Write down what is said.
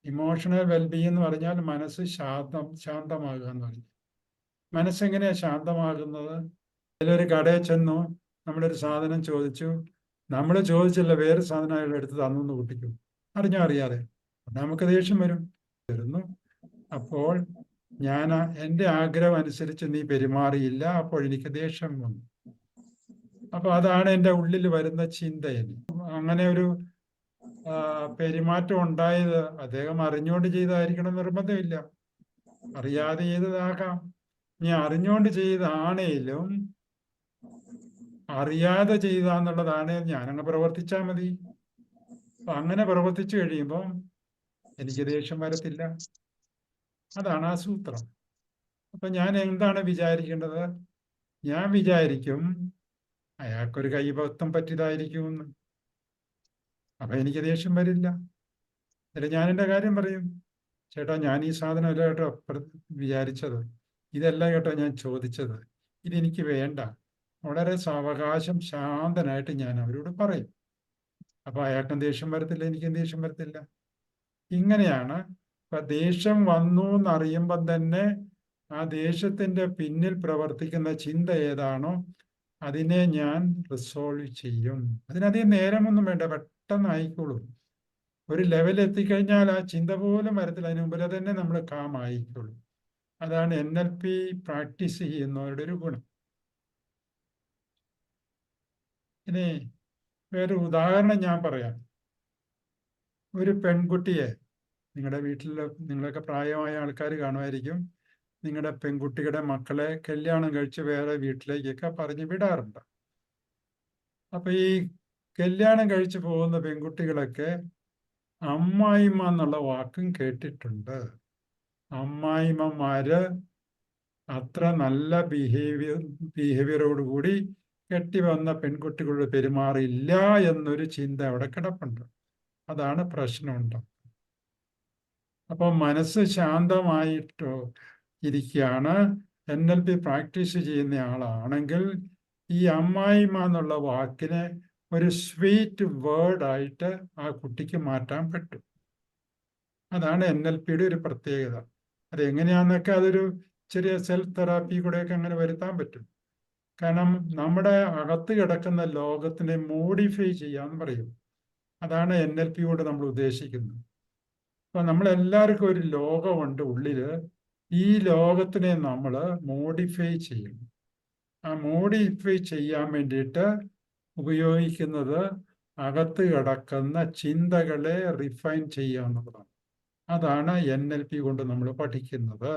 Emotional wellbeing എന്ന് പറഞ്ഞാൽ മനസ്സ് ശാന്തമാകുക എന്ന് പറയും. മനസ്സെങ്ങനെയാ ശാന്തമാകുന്നത്? ഇതിലൊരു കടയിൽ ചെന്നു, നമ്മളൊരു സാധനം ചോദിച്ചു, നമ്മൾ ചോദിച്ചില്ല, വേറെ സാധനം അയാൾ എടുത്ത് തന്നു കുട്ടിക്കും, അറിയാതെ നമുക്ക് ദേഷ്യം വരുന്നു. അപ്പോൾ ഞാൻ എൻ്റെ ആഗ്രഹം അനുസരിച്ച് നീ പെരുമാറിയില്ല, അപ്പോൾ എനിക്ക് ദേഷ്യം വന്നു. അപ്പൊ അതാണ് എൻ്റെ ഉള്ളിൽ വരുന്ന ചിന്ത. അങ്ങനെ ഒരു പെരുമാറ്റം ഉണ്ടായത് അദ്ദേഹം അറിഞ്ഞുകൊണ്ട് ചെയ്തതായിരിക്കണം നിർബന്ധമില്ല, അറിയാതെ ചെയ്തതാകാം. നീ അറിഞ്ഞുകൊണ്ട് ചെയ്തതാണേലും അറിയാതെ ചെയ്താന്നുള്ളതാണ്, ഞാനങ്ങ് പ്രവർത്തിച്ചാൽ മതി. അപ്പൊ അങ്ങനെ പ്രവർത്തിച്ചു കഴിയുമ്പോൾ എനിക്ക് ദേഷ്യം വരത്തില്ല. അതാണ് ആ സൂത്രം. അപ്പൊ ഞാൻ എന്താണ് വിചാരിക്കേണ്ടത്? ഞാൻ വിചാരിക്കും അയാൾക്കൊരു കൈബദ്ധം പറ്റിയതായിരിക്കുമെന്ന്. അപ്പൊ എനിക്ക് ദേഷ്യം വരില്ല. അല്ല, ഞാൻ എൻ്റെ കാര്യം പറയും, ചേട്ടാ ഞാൻ ഈ സാധനമല്ല കേട്ടോ വിചാരിച്ചത്, ഇതല്ല കേട്ടോ ഞാൻ ചോദിച്ചത്, ഇതെനിക്ക് വേണ്ട. വളരെ സാവകാശം ശാന്തനായിട്ട് ഞാൻ അവരോട് പറയും. അപ്പൊ അയാൾക്കും ദേഷ്യം വരത്തില്ല, എനിക്കും ദേഷ്യം വരത്തില്ല. ഇങ്ങനെയാണ്. ഇപ്പൊ ദേഷ്യം വന്നു എന്നറിയുമ്പം തന്നെ ആ ദേഷ്യത്തിന്റെ പിന്നിൽ പ്രവർത്തിക്കുന്ന ചിന്ത ഏതാണോ അതിനെ ഞാൻ റിസോൾവ് ചെയ്യും. അതിനധികം നേരമൊന്നും വേണ്ട, പെട്ടെന്ന് ആയിക്കോളും. ഒരു ലെവൽ എത്തിക്കഴിഞ്ഞാൽ ആ ചിന്ത പോലും വരത്തില്ല, അതിന് മുമ്പിൽ തന്നെ നമ്മൾ കാം ആയിക്കോളും. അതാണ് NLP പ്രാക്ടീസ് ചെയ്യുന്നവരുടെ ഒരു ഗുണം. ഇനി വേറെ ഉദാഹരണം ഞാൻ പറയാം. ഒരു പെൺകുട്ടിയെ, നിങ്ങളുടെ വീട്ടിൽ നിങ്ങളൊക്കെ പ്രായമായ ആൾക്കാർ കാണുമായിരിക്കും, നിങ്ങളുടെ പെൺകുട്ടിയുടെ മക്കളെ കല്യാണം കഴിച്ച് വേറെ വീട്ടിലേക്കൊക്കെ പറഞ്ഞു വിടാറുണ്ട്. അപ്പൊ ഈ കല്യാണം കഴിച്ചു പോകുന്ന പെൺകുട്ടികളൊക്കെ അമ്മായിമ്മ എന്നുള്ള വാക്കും കേട്ടിട്ടുണ്ട്. അമ്മായിമ്മമാര് അത്ര നല്ല ബിഹേവിയറോടുകൂടി കെട്ടി വന്ന പെൺകുട്ടികളോട് പെരുമാറില്ല എന്നൊരു ചിന്ത അവിടെ കിടപ്പുണ്ട്. അതാണ് പ്രശ്നമുണ്ട്. അപ്പൊ മനസ്സ് ശാന്തമായിട്ടോ ഇരിക്കുകയാണ് NLP പ്രാക്ടീസ് ചെയ്യുന്ന ആളാണെങ്കിൽ ഈ അമ്മായിമ്മ എന്നുള്ള വാക്കിനെ ഒരു സ്വീറ്റ് വേർഡായിട്ട് ആ കുട്ടിക്ക് മാറ്റാൻ പറ്റും. അതാണ് NLPയുടെ ഒരു പ്രത്യേകത. അതെങ്ങനെയാണെന്നൊക്കെ അതൊരു ചെറിയ സെൽഫ് തെറാപ്പി കൂടെയൊക്കെ അങ്ങനെ വരുത്താൻ പറ്റും. കാരണം നമ്മുടെ അകത്ത് കിടക്കുന്ന ലോകത്തിനെ മോഡിഫൈ ചെയ്യാന്ന് പറയും. അതാണ് NLP കൊണ്ട് നമ്മൾ ഉദ്ദേശിക്കുന്നത്. അപ്പൊ നമ്മളെല്ലാവർക്കും ഒരു ലോകമുണ്ട് ഉള്ളില്. ഈ ലോകത്തിനെ നമ്മൾ മോഡിഫൈ ചെയ്യും. ആ മോഡിഫൈ ചെയ്യാൻ വേണ്ടിയിട്ട് ഉപയോഗിക്കുന്നത് അകത്ത് കിടക്കുന്ന ചിന്തകളെ റിഫൈൻ ചെയ്യുക എന്നുള്ളതാണ്. അതാണ് NLP കൊണ്ട് നമ്മൾ പഠിക്കുന്നത്.